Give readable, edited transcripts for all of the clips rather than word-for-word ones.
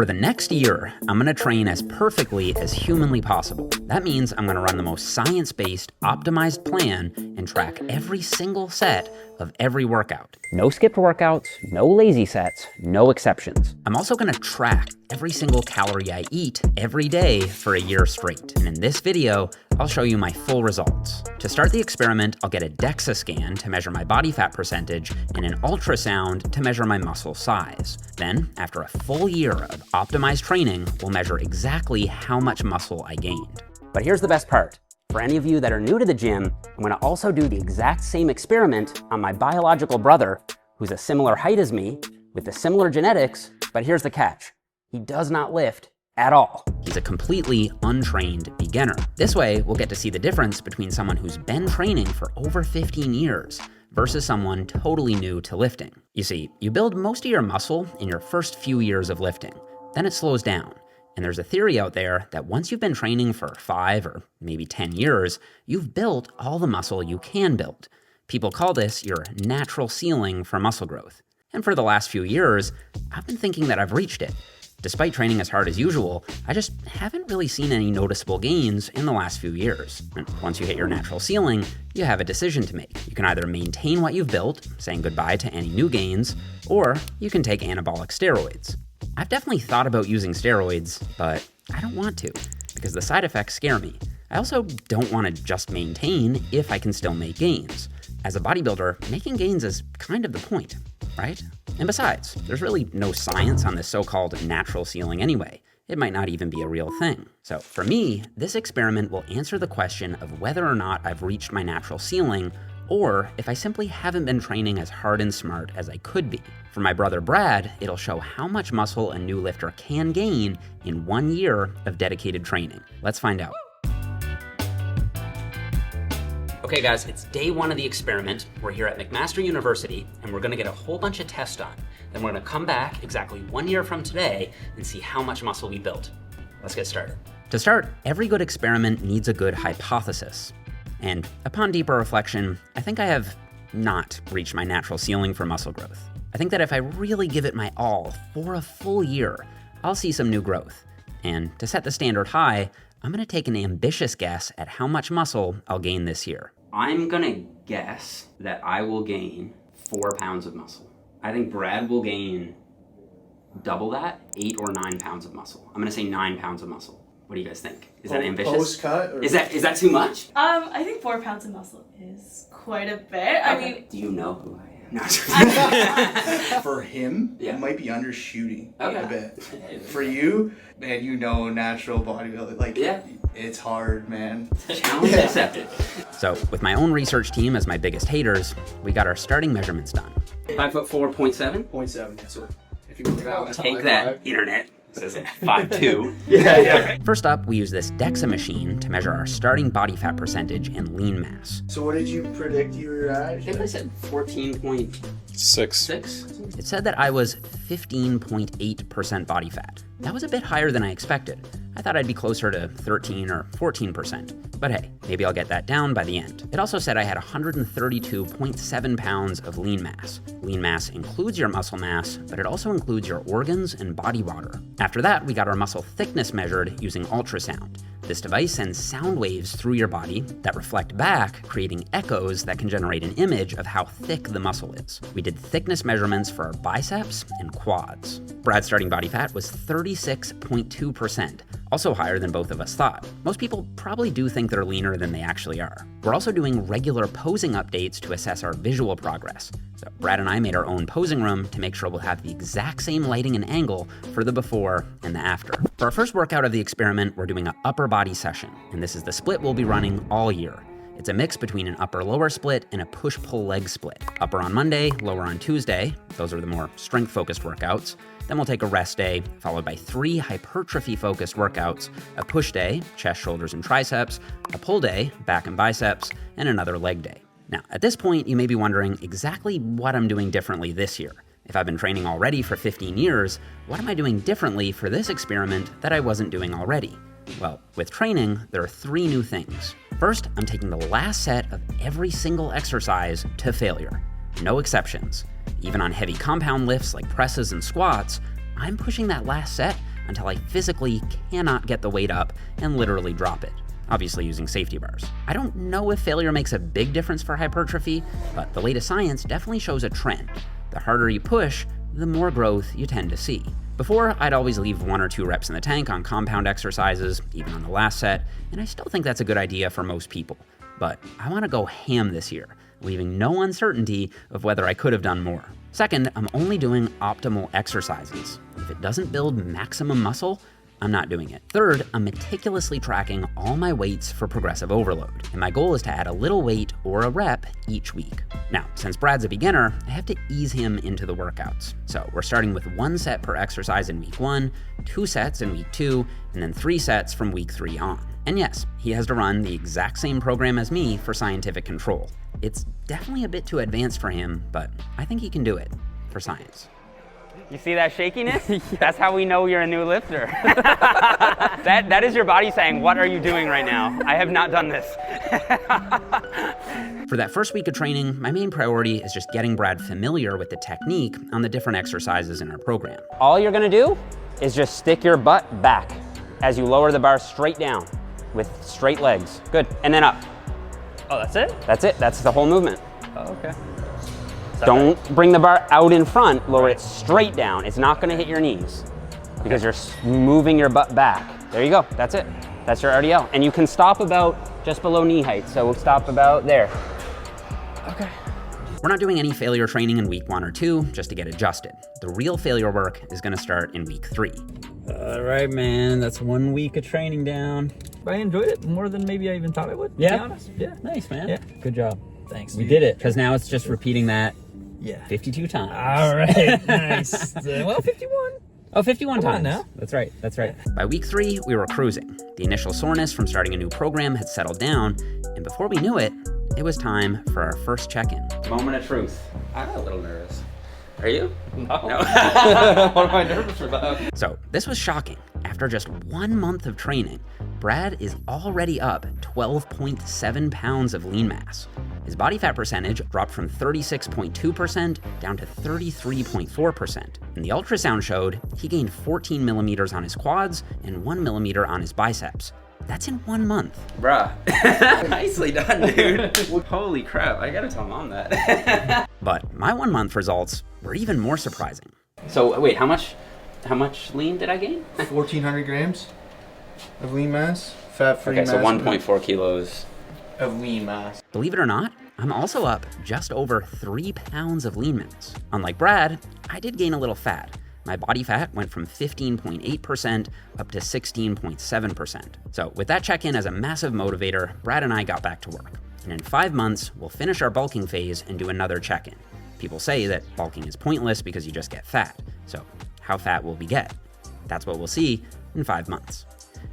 For the next year, I'm gonna train as perfectly as humanly possible. That means I'm gonna run the most science-based, optimized plan and track every single set of every workout. No skipped workouts, no lazy sets, no exceptions. I'm also gonna track every single calorie I eat every day for a year straight. And in this video, I'll show you my full results. To start the experiment, I'll get a DEXA scan to measure my body fat percentage and an ultrasound to measure my muscle size. Then, after a full year of optimized training, we'll measure exactly how much muscle I gained. But here's the best part. For any of you that are new to the gym, I'm gonna also do the exact same experiment on my biological brother, who's a similar height as me, with the similar genetics, but here's the catch. He does not lift at all. He's a completely untrained beginner. This way, we'll get to see the difference between someone who's been training for over 15 years versus someone totally new to lifting. You see, you build most of your muscle in your first few years of lifting, then it slows down. And there's a theory out there that once you've been training for 5 or maybe 10 years, you've built all the muscle you can build. People call this your natural ceiling for muscle growth. And for the last few years, I've been thinking that I've reached it. Despite training as hard as usual, I just haven't really seen any noticeable gains in the last few years. And once you hit your natural ceiling, you have a decision to make. You can either maintain what you've built, saying goodbye to any new gains, or you can take anabolic steroids. I've definitely thought about using steroids, but I don't want to, because the side effects scare me. I also don't want to just maintain if I can still make gains. As a bodybuilder, making gains is kind of the point, right? And besides, there's really no science on this so-called natural ceiling anyway. It might not even be a real thing. So for me, this experiment will answer the question of whether or not I've reached my natural ceiling, or if I simply haven't been training as hard and smart as I could be. For my brother Brad, it'll show how much muscle a new lifter can gain in 1 year of dedicated training. Let's find out. Okay guys, it's day 1 of the experiment. We're here at McMaster University, and we're gonna get a whole bunch of tests done. Then we're gonna come back exactly 1 year from today and see how much muscle we built. Let's get started. To start, every good experiment needs a good hypothesis. And upon deeper reflection, I think I have not reached my natural ceiling for muscle growth. I think that if I really give it my all for a full year, I'll see some new growth. And to set the standard high, I'm gonna take an ambitious guess at how much muscle I'll gain this year. I'm gonna guess that I will gain 4 pounds of muscle. I think Brad will gain double that, 8 or 9 pounds of muscle. I'm gonna say 9 pounds of musle. What do you guys think? Is that ambitious? Post-cut? Or... Is that too much? I think 4 pounds of muscle is quite a bit. Okay. I mean... Do you know who I am? No. For him, yeah. It might be undershooting a bit. For you, man, you know natural bodybuilding. Like, yeah. It's hard, man. Challenge accepted. So, with my own research team as my biggest haters, we got our starting measurements done. 5'4", 0.7? 0.7, so if you look at Take that, internet. It says 5'2". Yeah. First up, we use this DEXA machine to measure our starting body fat percentage and lean mass. So what did you predict you were at? I think I said 14.6. It said that I was 15.8% body fat. That was a bit higher than I expected. I thought I'd be closer to 13 or 14%. But hey, maybe I'll get that down by the end. It also said I had 132.7 pounds of lean mass. Lean mass includes your muscle mass, but it also includes your organs and body water. After that, we got our muscle thickness measured using ultrasound. This device sends sound waves through your body that reflect back, creating echoes that can generate an image of how thick the muscle is. We did thickness measurements for our biceps and quads. Brad's starting body fat was 36.2%, also higher than both of us thought. Most people probably do think they're leaner than they actually are. We're also doing regular posing updates to assess our visual progress. So Brad and I made our own posing room to make sure we'll have the exact same lighting and angle for the before and the after. For our first workout of the experiment, we're doing an upper body session, and this is the split we'll be running all year. It's a mix between an upper-lower split and a push-pull leg split. Upper on Monday, lower on Tuesday. Those are the more strength-focused workouts. Then we'll take a rest day, followed by 3 hypertrophy-focused workouts, a push day, chest, shoulders, and triceps, a pull day, back and biceps, and another leg day. Now, at this point, you may be wondering exactly what I'm doing differently this year. If I've been training already for 15 years, what am I doing differently for this experiment that I wasn't doing already? Well, with training, there are 3 new things. First, I'm taking the last set of every single exercise to failure. No exceptions. Even on heavy compound lifts like presses and squats, I'm pushing that last set until I physically cannot get the weight up and literally drop it, obviously using safety bars. I don't know if failure makes a big difference for hypertrophy, but the latest science definitely shows a trend. The harder you push, the more growth you tend to see. Before, I'd always leave 1 or 2 reps in the tank on compound exercises, even on the last set, and I still think that's a good idea for most people. But I want to go ham this year, leaving no uncertainty of whether I could have done more. Second, I'm only doing optimal exercises. If it doesn't build maximum muscle, I'm not doing it. Third, I'm meticulously tracking all my weights for progressive overload, and my goal is to add a little weight or a rep each week. Now, since Brad's a beginner, I have to ease him into the workouts. So we're starting with 1 set per exercise in week 1, 2 sets in week 2, and then 3 sets from week 3 on. And yes, he has to run the exact same program as me for scientific control. It's definitely a bit too advanced for him, but I think he can do it for science. You see that shakiness? That's how we know you're a new lifter. That is your body saying, what are you doing right now? I have not done this. For that first week of training, my main priority is just getting Brad familiar with the technique on the different exercises in our program. All you're gonna do is just stick your butt back as you lower the bar straight down with straight legs. Good, and then up. Oh, that's it? That's it, that's the whole movement. Oh, okay. Don't bring the bar out in front, lower it straight down. It's not gonna hit your knees because you're moving your butt back. There you go, that's it. That's your RDL. And you can stop about just below knee height. So we'll stop about there. Okay. We're not doing any failure training in week 1 or 2 just to get adjusted. The real failure work is gonna start in week 3. All right, man, that's 1 week of training down. I enjoyed it more than maybe I even thought I would, to be honest. Yeah. Nice, man. Yeah, good job. Thanks. We did it, because now it's just repeating that 52 times. All right, nice. Well, 51. Oh, 51 times. Now. That's right, that's right. By week 3, we were cruising. The initial soreness from starting a new program had settled down, and before we knew it, it was time for our first check-in. Moment of truth. I'm a little nervous. Are you? No. What am I nervous about? So this was shocking. After just 1 month of training, Brad is already up 12.7 pounds of lean mass. His body fat percentage dropped from 36.2% down to 33.4%. And the ultrasound showed he gained 14 millimeters on his quads and 1 millimeter on his biceps. That's in 1 month. Bruh. Nicely done, dude. Holy crap, I gotta tell mom that. But my 1 month results were even more surprising. So wait, how much lean did I gain? 1,400 grams of lean mass, fat-free Okay, mass. so 1.4 kilos. Of lean mass. Believe it or not, I'm also up just over 3 pounds of lean mass. Unlike Brad, I did gain a little fat. My body fat went from 15.8% up to 16.7%. So with that check-in as a massive motivator, Brad and I got back to work. And in 5 months, we'll finish our bulking phase and do another check-in. People say that bulking is pointless because you just get fat. So how fat will we get? That's what we'll see in 5 months.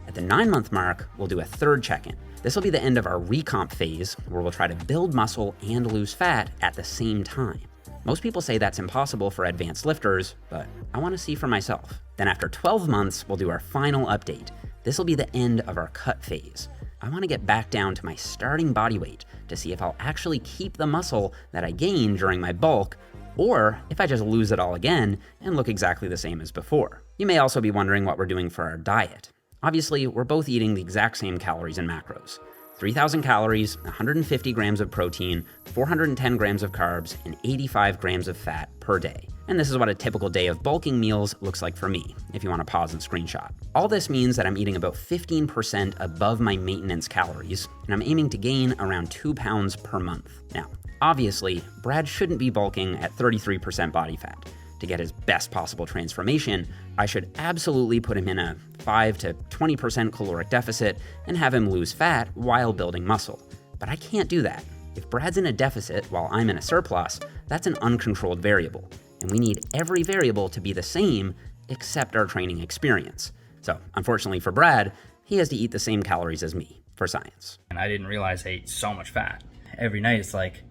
At the 9-month mark, we'll do a third check-in. This will be the end of our recomp phase, where we'll try to build muscle and lose fat at the same time. Most people say that's impossible for advanced lifters, but I want to see for myself. Then after 12 months, we'll do our final update. This will be the end of our cut phase. I want to get back down to my starting body weight to see if I'll actually keep the muscle that I gained during my bulk, or if I just lose it all again and look exactly the same as before. You may also be wondering what we're doing for our diet. Obviously, we're both eating the exact same calories and macros. 3,000 calories, 150 grams of protein, 410 grams of carbs, and 85 grams of fat per day. And this is what a typical day of bulking meals looks like for me, if you want to pause and screenshot. All this means that I'm eating about 15% above my maintenance calories, and I'm aiming to gain around 2 pounds per month. Now, obviously, Brad shouldn't be bulking at 33% body fat. To get his best possible transformation, I should absolutely put him in a 5 to 20% caloric deficit and have him lose fat while building muscle. But I can't do that. If Brad's in a deficit while I'm in a surplus, that's an uncontrolled variable. And we need every variable to be the same except our training experience. So unfortunately for Brad, he has to eat the same calories as me for science. And I didn't realize I ate so much fat. Every night it's like,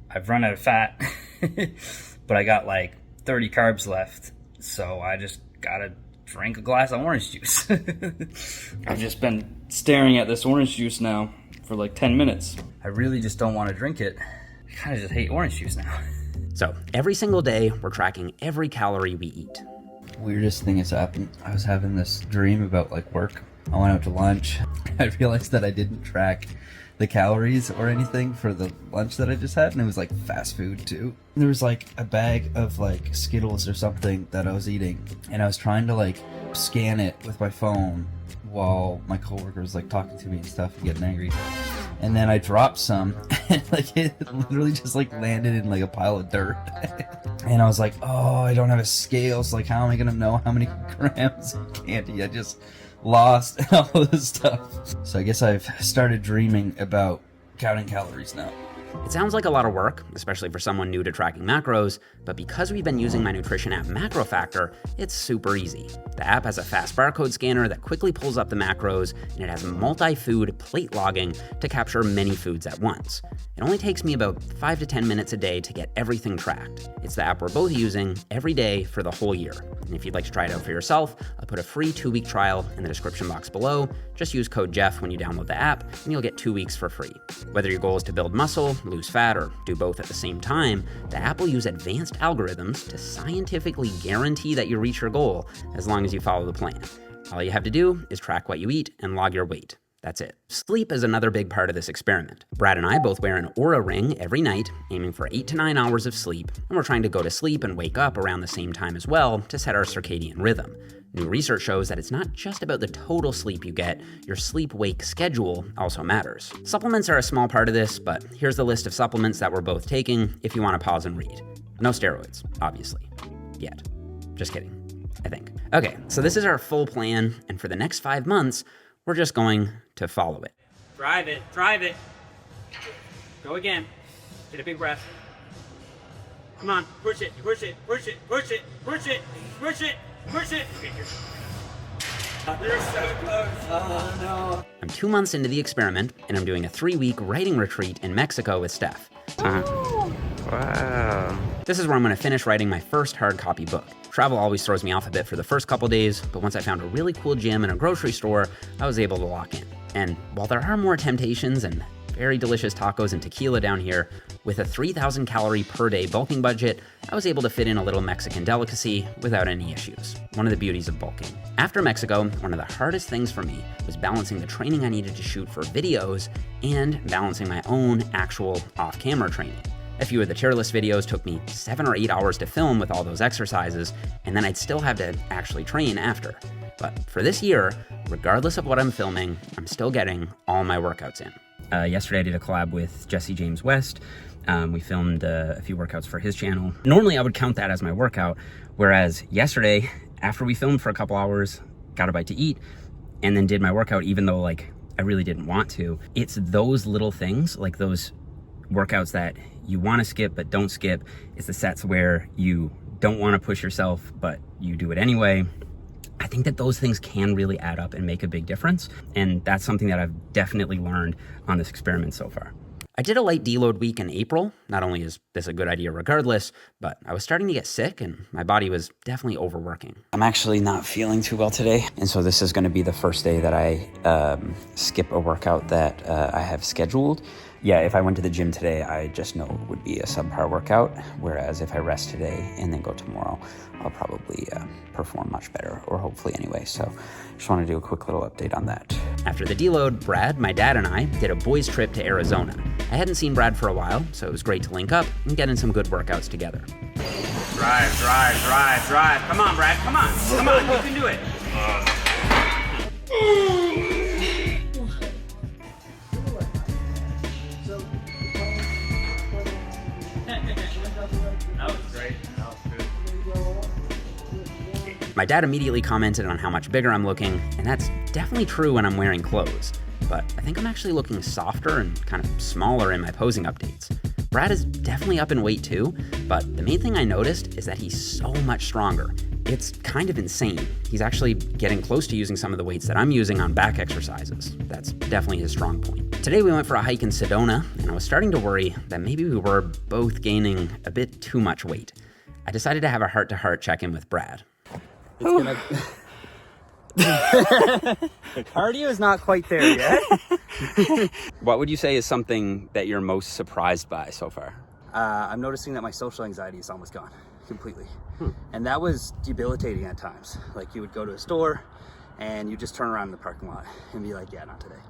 I've run out of fat, but I got like 30 carbs left, so I just gotta drink a glass of orange juice. I've just been staring at this orange juice now for like 10 minutes. I really just don't want to drink it. I kind of just hate orange juice now. So every single day, we're tracking every calorie we eat. Weirdest thing has happened. I was having this dream about like work. I went out to lunch. I realized that I didn't track the calories or anything for the lunch that I just had, and it was like fast food too. There was like a bag of like Skittles or something that I was eating, and I was trying to like scan it with my phone while my coworker was like talking to me and stuff and getting angry. And then I dropped some, and like it literally just like landed in like a pile of dirt. And I was like, oh, I don't have a scale, so like how am I gonna know how many grams of candy I just lost and all this stuff? So I guess I've started dreaming about counting calories now. It sounds like a lot of work, especially for someone new to tracking macros, but because we've been using my nutrition app Macro Factor, it's super easy. The app has a fast barcode scanner that quickly pulls up the macros, and it has multi-food plate logging to capture many foods at once. It only takes me about 5 to 10 minutes a day to get everything tracked. It's the app we're both using every day for the whole year. And if you'd like to try it out for yourself, I'll put a free 2-week trial in the description box below. Just use code Jeff when you download the app, and you'll get 2 weeks for free. Whether your goal is to build muscle, lose fat, or do both at the same time, the app will use advanced algorithms to scientifically guarantee that you reach your goal as long as you follow the plan. All you have to do is track what you eat and log your weight. That's it. Sleep is another big part of this experiment. Brad and I both wear an Oura ring every night, aiming for 8 to 9 hours of sleep, and we're trying to go to sleep and wake up around the same time as well to set our circadian rhythm. New research shows that it's not just about the total sleep you get, your sleep-wake schedule also matters. Supplements are a small part of this, but here's the list of supplements that we're both taking if you want to pause and read. No steroids, obviously. Yet. Just kidding, I think. Okay, so this is our full plan, and for the next 5 months, we're just going to follow it. Drive it, drive it. Go again. Get a big breath. Come on, push it, push it, push it, push it, push it, push it, push it. You're so close. Oh no. I'm 2 months into the experiment, and I'm doing a 3-week writing retreat in Mexico with Steph. Wow. This is where I'm going to finish writing my first hard copy book. Travel always throws me off a bit for the first couple days, but once I found a really cool gym and a grocery store, I was able to lock in. And while there are more temptations and very delicious tacos and tequila down here, with a 3,000 calorie per day bulking budget, I was able to fit in a little Mexican delicacy without any issues. One of the beauties of bulking. After Mexico, one of the hardest things for me was balancing the training I needed to shoot for videos and balancing my own actual off-camera training. A few of the tier list videos took me 7 or 8 hours to film with all those exercises, and then I'd still have to actually train after. But for this year, regardless of what I'm filming, I'm still getting all my workouts in. Yesterday I did a collab with Jesse James West. We filmed a few workouts for his channel. Normally I would count that as my workout, whereas yesterday, after we filmed for a couple hours, got a bite to eat, and then did my workout even though like I really didn't want to. It's those little things, like those workouts that you want to skip but don't skip. It's the sets where you don't want to push yourself but you do it anyway. I think that those things can really add up and make a big difference, and that's something that I've definitely learned on this experiment so far. I did a light deload week in April. Not only is this a good idea regardless, but I was starting to get sick and my body was definitely overworking. I'm actually not feeling too well today, and so this is going to be the first day that I skip a workout that I have scheduled. Yeah, if I went to the gym today, I just know it would be a subpar workout, whereas if I rest today and then go tomorrow, I'll probably perform much better, or hopefully anyway. So just want to do a quick little update on that. After the deload, Brad, my dad, and I did a boys' trip to Arizona. I hadn't seen Brad for a while, so it was great to link up and get in some good workouts together. Drive, drive, drive, drive. Come on, Brad, come on. Come on, you can do it. That was great. That was good. My dad immediately commented on how much bigger I'm looking, and that's definitely true when I'm wearing clothes. But I think I'm actually looking softer and kind of smaller in my posing updates. Brad is definitely up in weight too, but the main thing I noticed is that he's so much stronger. It's kind of insane. He's actually getting close to using some of the weights that I'm using on back exercises. That's definitely his strong point. Today we went for a hike in Sedona, and I was starting to worry that maybe we were both gaining a bit too much weight. I decided to have a heart-to-heart check-in with Brad. Cardio is not quite there yet. What would you say is something that you're most surprised by so far? I'm noticing that my social anxiety is almost gone completely. And that was debilitating at times. Like you would go to a store and you just turn around in the parking lot and be like, yeah, not today.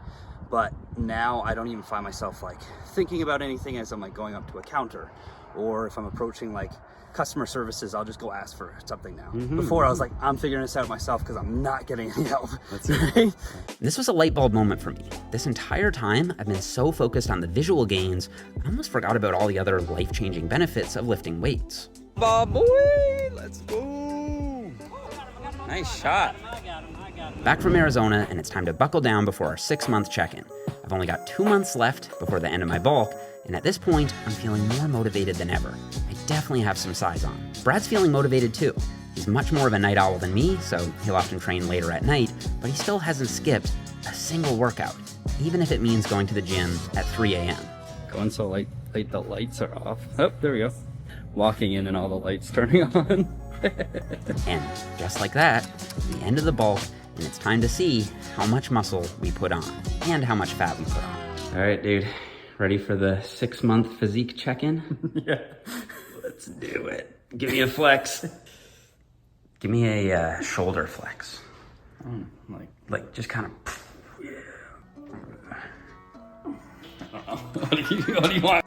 But now I don't even find myself like thinking about anything as I'm like going up to a counter, or if I'm approaching like customer services, I'll just go ask for something now. Before I was like, I'm figuring this out myself because I'm not getting any help. Right? This was a light bulb moment for me. This entire time, I've been so focused on the visual gains, I almost forgot about all the other life-changing benefits of lifting weights. Boy, let's go. Nice shot. Back from Arizona, and it's time to buckle down before our 6-month check-in. I've only got 2 months left before the end of my bulk, and at this point, I'm feeling more motivated than ever. I definitely have some size on. Brad's feeling motivated too. He's much more of a night owl than me, so he'll often train later at night, but he still hasn't skipped a single workout, even if it means going to the gym at 3 a.m. Going so late, the lights are off. Oh, there we go. Walking in and all the lights turning on. And just like that, the end of the bulk, and it's time to see how much muscle we put on, and how much fat we put on. All right, dude. Ready for the 6-month physique check-in? Yeah. Let's do it. Give me a flex. Give me a shoulder flex. Like just kind of. What do you want?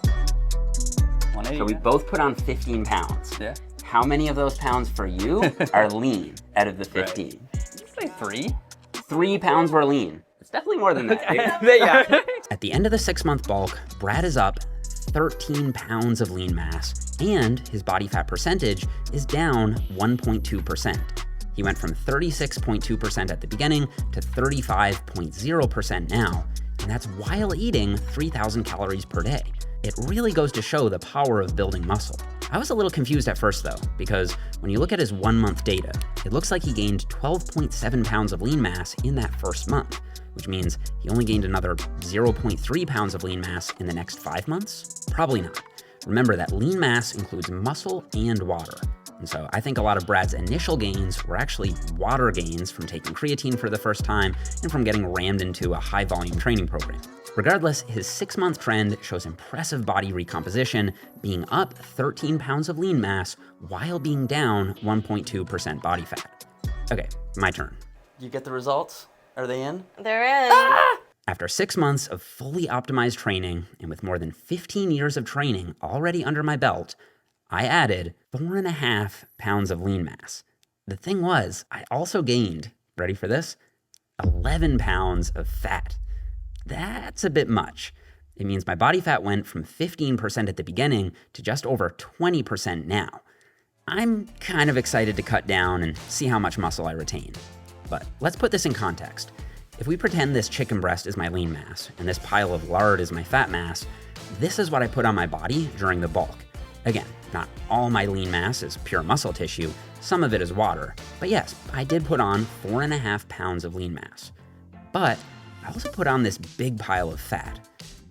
So we both put on 15 pounds. Yeah. How many of those pounds for you are lean out of the 15? Right. Say 3. 3 pounds were lean. It's definitely more than that. Yeah. At the end of the 6-month bulk, Brad is up 13 pounds of lean mass, and his body fat percentage is down 1.2%. He went from 36.2% at the beginning to 35.0% now, and that's while eating 3,000 calories per day. It really goes to show the power of building muscle. I was a little confused at first though, because when you look at his 1-month data, it looks like he gained 12.7 pounds of lean mass in that first month, which means he only gained another 0.3 pounds of lean mass in the next 5 months? Probably not. Remember that lean mass includes muscle and water. And so I think a lot of Brad's initial gains were actually water gains from taking creatine for the first time and from getting rammed into a high volume training program. Regardless, his 6-month trend shows impressive body recomposition, being up 13 pounds of lean mass while being down 1.2% body fat. Okay, my turn. You get the results? Are they in? They're in. After 6 months of fully optimized training, and with more than 15 years of training already under my belt, I added 4.5 pounds of lean mass. The thing was, I also gained, ready for this? 11 pounds of fat. That's a bit much. It means my body fat went from 15% at the beginning to just over 20% now. I'm kind of excited to cut down and see how much muscle I retain. But let's put this in context. If we pretend this chicken breast is my lean mass and this pile of lard is my fat mass, this is what I put on my body during the bulk. Again, not all my lean mass is pure muscle tissue, some of it is water. But yes, I did put on 4.5 pounds of lean mass. But I also put on this big pile of fat.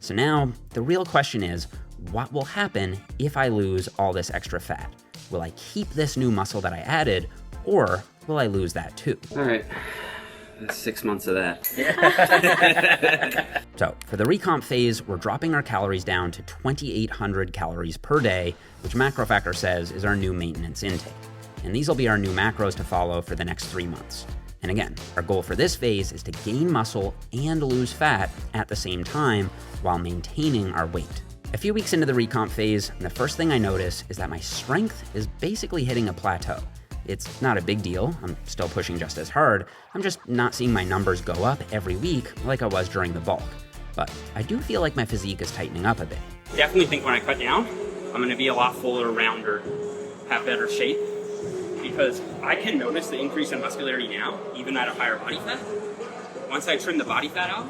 So now, the real question is, what will happen if I lose all this extra fat? Will I keep this new muscle that I added, or will I lose that too? All right, 6 months of that. So, for the recomp phase, we're dropping our calories down to 2,800 calories per day, which MacroFactor says is our new maintenance intake. And these will be our new macros to follow for the next 3 months. And again, our goal for this phase is to gain muscle and lose fat at the same time while maintaining our weight. A few weeks into the recomp phase, the first thing I notice is that my strength is basically hitting a plateau. It's not a big deal, I'm still pushing just as hard, I'm just not seeing my numbers go up every week like I was during the bulk. But I do feel like my physique is tightening up a bit. Definitely think when I cut down, I'm gonna be a lot fuller, rounder, have better shape, because I can notice the increase in muscularity now, even at a higher body fat. Once I trim the body fat off,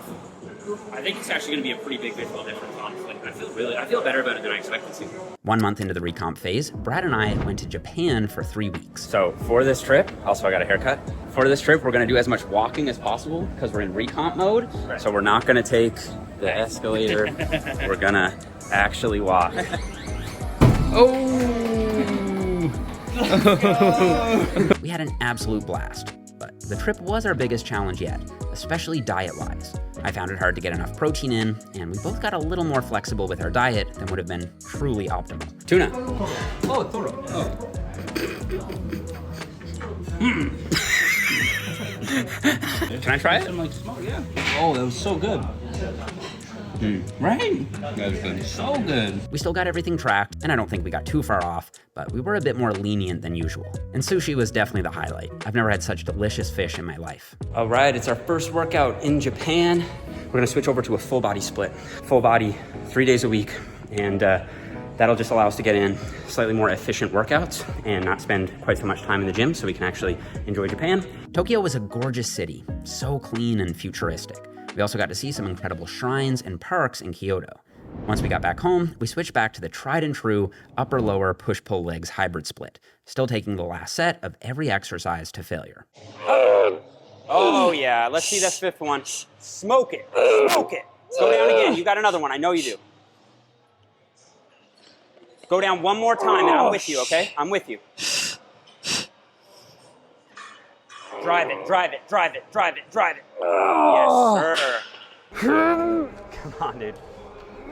I think it's actually gonna be a pretty big visual difference, honestly. I feel better about it than I expected to. 1 month into the recomp phase, Brad and I went to Japan for 3 weeks. So for this trip, also I got a haircut. For this trip, we're gonna do as much walking as possible because we're in recomp mode. Right. So we're not gonna take the escalator. We're gonna actually walk. We had an absolute blast, but the trip was our biggest challenge yet, especially diet-wise. I found it hard to get enough protein in, and we both got a little more flexible with our diet than would have been truly optimal. Tuna. Oh, Toro. Oh. Can I try it? Yeah. Oh, that was so good. Right? That was good. So good. We still got everything tracked, and I don't think we got too far off, but we were a bit more lenient than usual. And sushi was definitely the highlight. I've never had such delicious fish in my life. All right, it's our first workout in Japan. We're gonna switch over to a full body split. Full body, 3 days a week, and that'll just allow us to get in slightly more efficient workouts and not spend quite so much time in the gym so we can actually enjoy Japan. Tokyo was a gorgeous city, so clean and futuristic. We also got to see some incredible shrines and parks in Kyoto. Once we got back home, we switched back to the tried and true upper-lower push-pull legs hybrid split, still taking the last set of every exercise to failure. Oh yeah, let's see that fifth one. Smoke it, smoke it. Go down again, you got another one, I know you do. Go down one more time and I'm with you, okay? I'm with you. Drive it, drive it, drive it, drive it, drive it. Yes, sir. Come on, dude.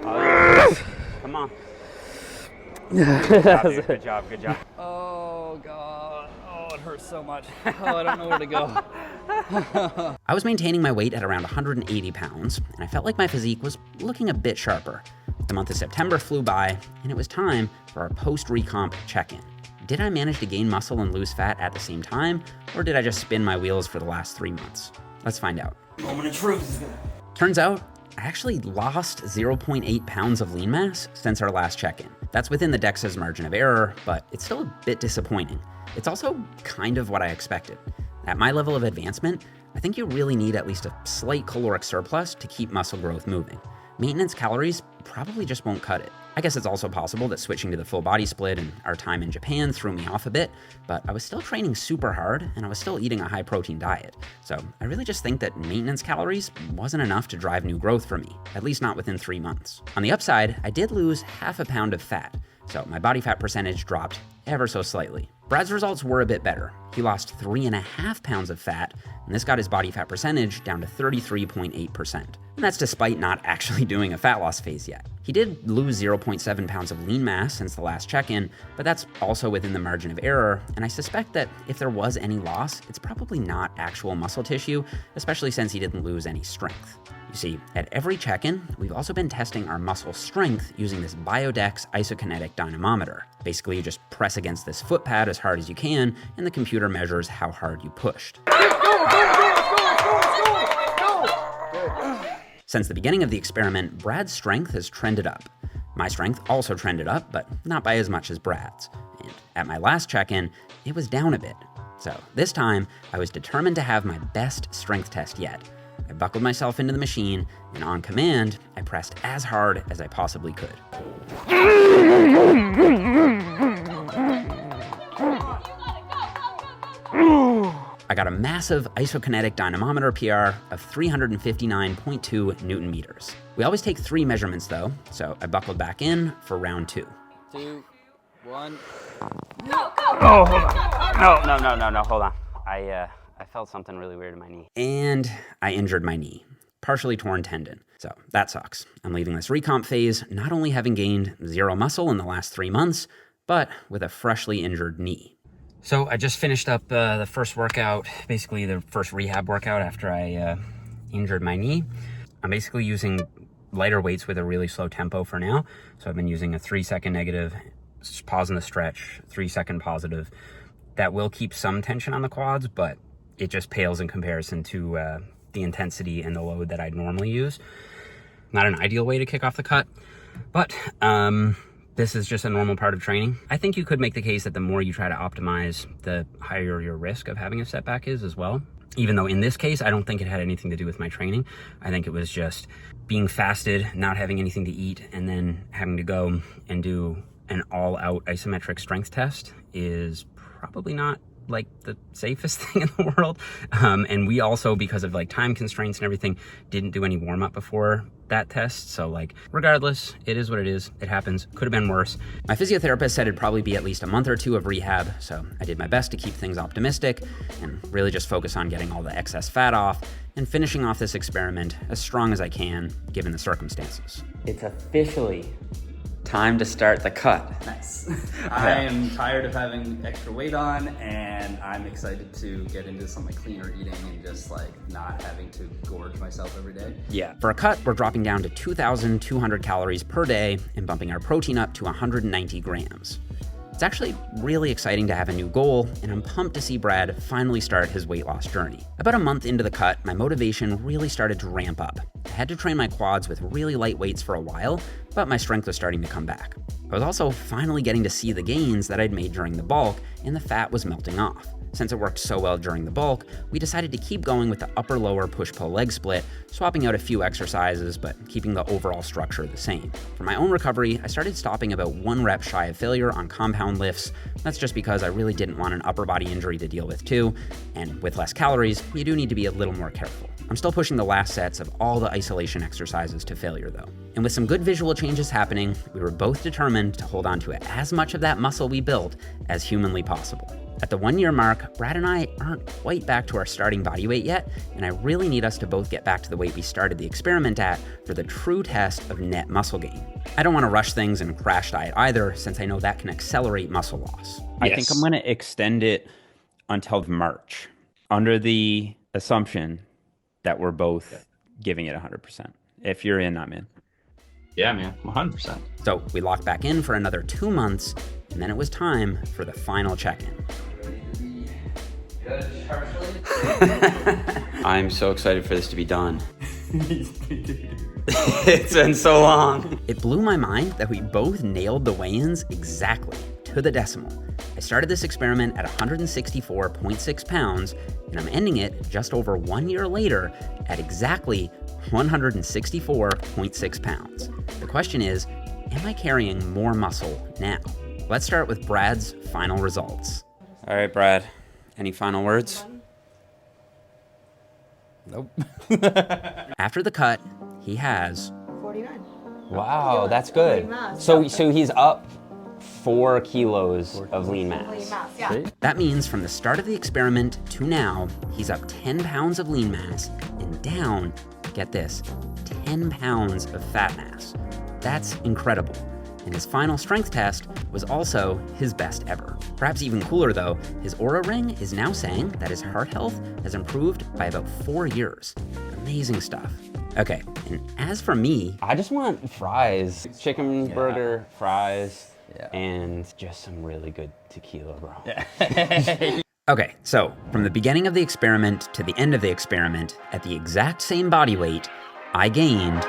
Oh, yeah. Come on. Good job, dude. Good job, good job. Oh God. Oh, it hurts so much. Oh, I don't know where to go. I was maintaining my weight at around 180 pounds, and I felt like my physique was looking a bit sharper. The month of September flew by, and it was time for our post-recomp check-in. Did I manage to gain muscle and lose fat at the same time, or did I just spin my wheels for the last 3 months? Let's find out. Moment of truth. Turns out, I actually lost 0.8 pounds of lean mass since our last check-in. That's within the DEXA's margin of error, but it's still a bit disappointing. It's also kind of what I expected. At my level of advancement, I think you really need at least a slight caloric surplus to keep muscle growth moving. Maintenance calories probably just won't cut it. I guess it's also possible that switching to the full body split and our time in Japan threw me off a bit, but I was still training super hard and I was still eating a high protein diet. So I really just think that maintenance calories wasn't enough to drive new growth for me, at least not within 3 months. On the upside, I did lose half a pound of fat, so my body fat percentage dropped ever so slightly. Brad's results were a bit better. He lost 3.5 pounds of fat, and this got his body fat percentage down to 33.8%. And that's despite not actually doing a fat loss phase yet. He did lose 0.7 pounds of lean mass since the last check-in, but that's also within the margin of error, and I suspect that if there was any loss, it's probably not actual muscle tissue, especially since he didn't lose any strength. You see, at every check-in, we've also been testing our muscle strength using this Biodex isokinetic dynamometer. Basically, you just press against this foot pad as hard as you can, and the computer measures how hard you pushed. Since the beginning of the experiment, Brad's strength has trended up. My strength also trended up, but not by as much as Brad's. And at my last check-in, it was down a bit. So this time, I was determined to have my best strength test yet. I buckled myself into the machine, and on command, I pressed as hard as I possibly could. I got a massive isokinetic dynamometer PR of 359.2 Newton meters. We always take 3 measurements though, so I buckled back in for round 2. 2, 1. Oh, hold on. No, hold on. I felt something really weird in my knee. And I injured my knee. Partially torn tendon. So that sucks. I'm leaving this recomp phase not only having gained 0 muscle in the last 3 months, but with a freshly injured knee. So I just finished up the first workout, basically the first rehab workout after I injured my knee. I'm basically using lighter weights with a really slow tempo for now. So I've been using a 3-second negative, pause in the stretch, 3-second positive. That will keep some tension on the quads, but it just pales in comparison to the intensity and the load that I'd normally use. Not an ideal way to kick off the cut, but this is just a normal part of training. I think you could make the case that the more you try to optimize, the higher your risk of having a setback is as well. Even though in this case, I don't think it had anything to do with my training. I think it was just being fasted, not having anything to eat, and then having to go and do an all-out isometric strength test is probably not like the safest thing in the world. And we also, because of like time constraints and everything, didn't do any warm-up before that test. So like, regardless, it is what it is. It happens. Could have been worse. My physiotherapist said it'd probably be at least a month or 2 of rehab. So I did my best to keep things optimistic and really just focus on getting all the excess fat off and finishing off this experiment as strong as I can, given the circumstances. It's officially Time to start the cut. Nice. I am tired of having extra weight on, and I'm excited to get into some like cleaner eating and just like not having to gorge myself every day. Yeah. For a cut, we're dropping down to 2,200 calories per day and bumping our protein up to 190 grams. It's actually really exciting to have a new goal, and I'm pumped to see Brad finally start his weight loss journey. About a month into the cut, my motivation really started to ramp up. I had to train my quads with really light weights for a while, but my strength was starting to come back. I was also finally getting to see the gains that I'd made during the bulk, and the fat was melting off. Since it worked so well during the bulk, we decided to keep going with the upper-lower push-pull leg split, swapping out a few exercises, but keeping the overall structure the same. For my own recovery, I started stopping about 1 rep shy of failure on compound lifts. That's just because I really didn't want an upper body injury to deal with too, and with less calories, you do need to be a little more careful. I'm still pushing the last sets of all the isolation exercises to failure though. And with some good visual changes happening, we were both determined to hold on to as much of that muscle we built as humanly possible. At the 1 year mark, Brad and I aren't quite back to our starting body weight yet, and I really need us to both get back to the weight we started the experiment at for the true test of net muscle gain. I don't want to rush things and crash diet either, since I know that can accelerate muscle loss. I think I'm going to extend it until March, under the assumption that we're both giving it 100%. If you're in, I'm in. Yeah, man, 100%. So we locked back in for another 2 months, and then it was time for the final check-in. I'm so excited for this to be done. It's been so long. It blew my mind that we both nailed the weigh-ins exactly to the decimal. I started this experiment at 164.6 pounds, and I'm ending it just over 1 year later at exactly 164.6 pounds. The question is, am I carrying more muscle now? Let's start with Brad's final results. All right, Brad, any final words? Nope. After the cut, he has 49. Wow, that's good. Lean mass. So he's up 4 kilos of lean mass. Lean mass, yeah. That means from the start of the experiment to now, he's up 10 pounds of lean mass and down, get this, 10 pounds of fat mass. That's incredible. And his final strength test was also his best ever. Perhaps even cooler though, his Oura Ring is now saying that his heart health has improved by about 4 years. Amazing stuff. Okay, and as for me, I just want fries, chicken burger, fries, and just some really good tequila, bro. okay, so from the beginning of the experiment to the end of the experiment, at the exact same body weight, I gained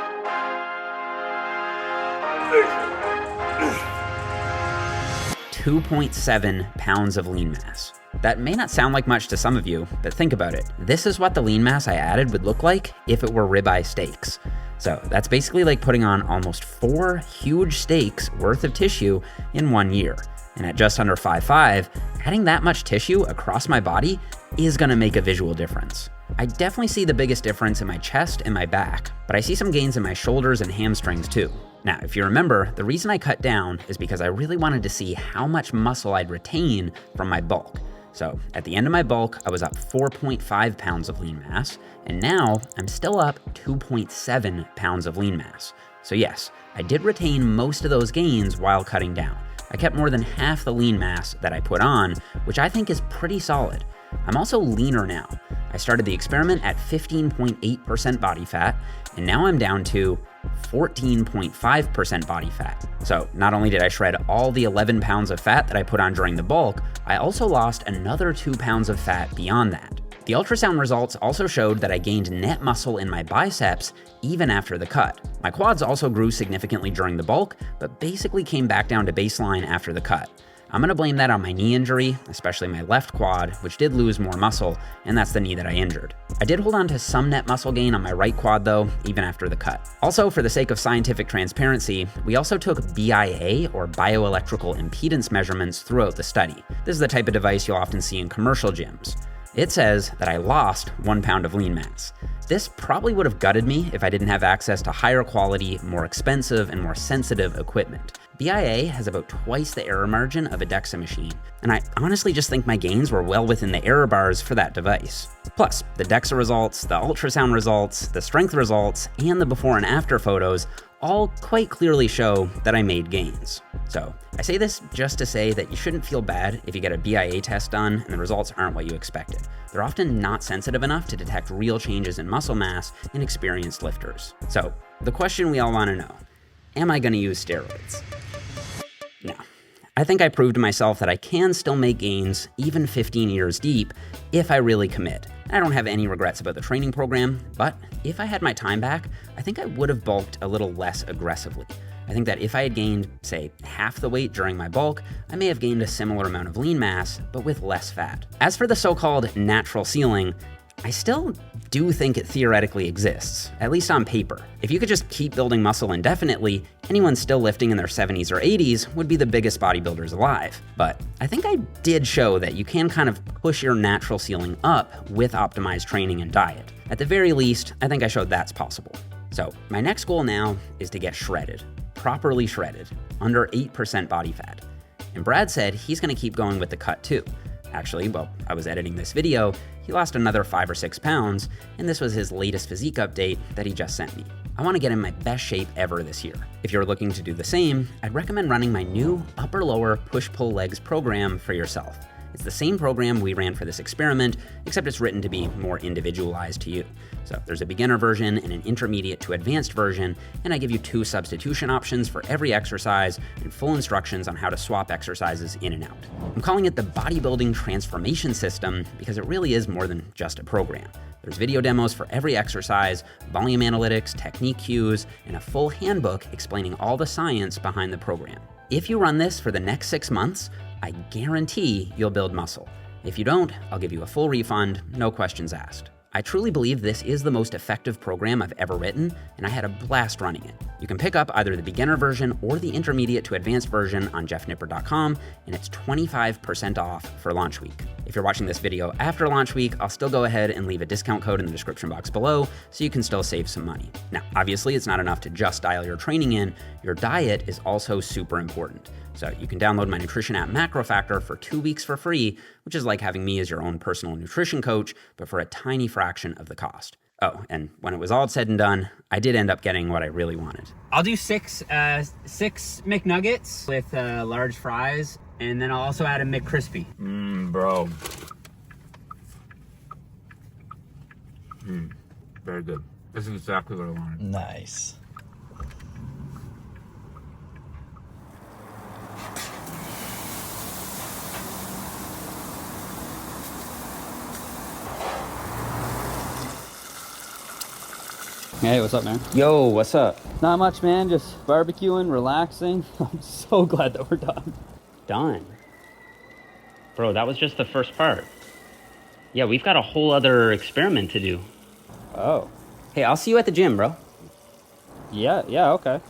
2.7 pounds of lean mass. That may not sound like much to some of you, but think about it. This is what the lean mass I added would look like if it were ribeye steaks. So that's basically like putting on almost 4 huge steaks worth of tissue in 1 year. And at just under 5'5", adding that much tissue across my body is gonna make a visual difference. I definitely see the biggest difference in my chest and my back, but I see some gains in my shoulders and hamstrings too. Now, if you remember, the reason I cut down is because I really wanted to see how much muscle I'd retain from my bulk. So at the end of my bulk, I was up 4.5 pounds of lean mass, and now I'm still up 2.7 pounds of lean mass. So yes, I did retain most of those gains while cutting down. I kept more than half the lean mass that I put on, which I think is pretty solid. I'm also leaner now. I started the experiment at 15.8% body fat, and now I'm down to 14.5% body fat. So not only did I shred all the 11 pounds of fat that I put on during the bulk, I also lost another 2 pounds of fat beyond that. The ultrasound results also showed that I gained net muscle in my biceps even after the cut. My quads also grew significantly during the bulk, but basically came back down to baseline after the cut. I'm gonna blame that on my knee injury, especially my left quad, which did lose more muscle, and that's the knee that I injured. I did hold on to some net muscle gain on my right quad though, even after the cut. Also, for the sake of scientific transparency, we also took BIA, or bioelectrical impedance measurements, throughout the study. This is the type of device you'll often see in commercial gyms. It says that I lost 1 pound of lean mass. This probably would have gutted me if I didn't have access to higher quality, more expensive, and more sensitive equipment. BIA has about twice the error margin of a DEXA machine, and I honestly just think my gains were well within the error bars for that device. Plus, the DEXA results, the ultrasound results, the strength results, and the before and after photos all quite clearly show that I made gains. So I say this just to say that you shouldn't feel bad if you get a BIA test done and the results aren't what you expected. They're often not sensitive enough to detect real changes in muscle mass in experienced lifters. So the question we all want to know, am I going to use steroids? No. I think I proved to myself that I can still make gains, even 15 years deep, if I really commit. I don't have any regrets about the training program, but if I had my time back, I think I would have bulked a little less aggressively. I think that if I had gained, say, half the weight during my bulk, I may have gained a similar amount of lean mass, but with less fat. As for the so-called natural ceiling, I still do think it theoretically exists, at least on paper. If you could just keep building muscle indefinitely, anyone still lifting in their 70s or 80s would be the biggest bodybuilders alive. But I think I did show that you can kind of push your natural ceiling up with optimized training and diet. At the very least, I think I showed that's possible. So my next goal now is to get shredded, properly shredded, under 8% body fat. And Brad said he's gonna keep going with the cut too. Actually, while I was editing this video, he lost another 5 or 6 pounds, and this was his latest physique update that he just sent me. I want to get in my best shape ever this year. If you're looking to do the same, I'd recommend running my new upper-lower push-pull legs program for yourself. It's the same program we ran for this experiment, except it's written to be more individualized to you. So there's a beginner version and an intermediate to advanced version, and I give you 2 substitution options for every exercise and full instructions on how to swap exercises in and out. I'm calling it the Bodybuilding Transformation System because it really is more than just a program. There's video demos for every exercise, volume analytics, technique cues, and a full handbook explaining all the science behind the program. If you run this for the next 6 months, I guarantee you'll build muscle. If you don't, I'll give you a full refund, no questions asked. I truly believe this is the most effective program I've ever written, and I had a blast running it. You can pick up either the beginner version or the intermediate to advanced version on jeffnippard.com, and it's 25% off for launch week. If you're watching this video after launch week, I'll still go ahead and leave a discount code in the description box below so you can still save some money. Now, obviously, it's not enough to just dial your training in. Your diet is also super important. So you can download my nutrition app Macro Factor for 2 weeks for free, which is like having me as your own personal nutrition coach, but for a tiny fraction of the cost. Oh, and when it was all said and done, I did end up getting what I really wanted. I'll do six McNuggets with large fries, and then I'll also add a McCrispy. Bro. Very good. This is exactly what I wanted. Nice. Hey, what's up, man? Yo, what's up? Not much, man. Just barbecuing, relaxing. I'm so glad that we're done. Done. Bro, that was just the first part. Yeah, we've got a whole other experiment to do. Oh. Hey, I'll see you at the gym, bro. Yeah, okay.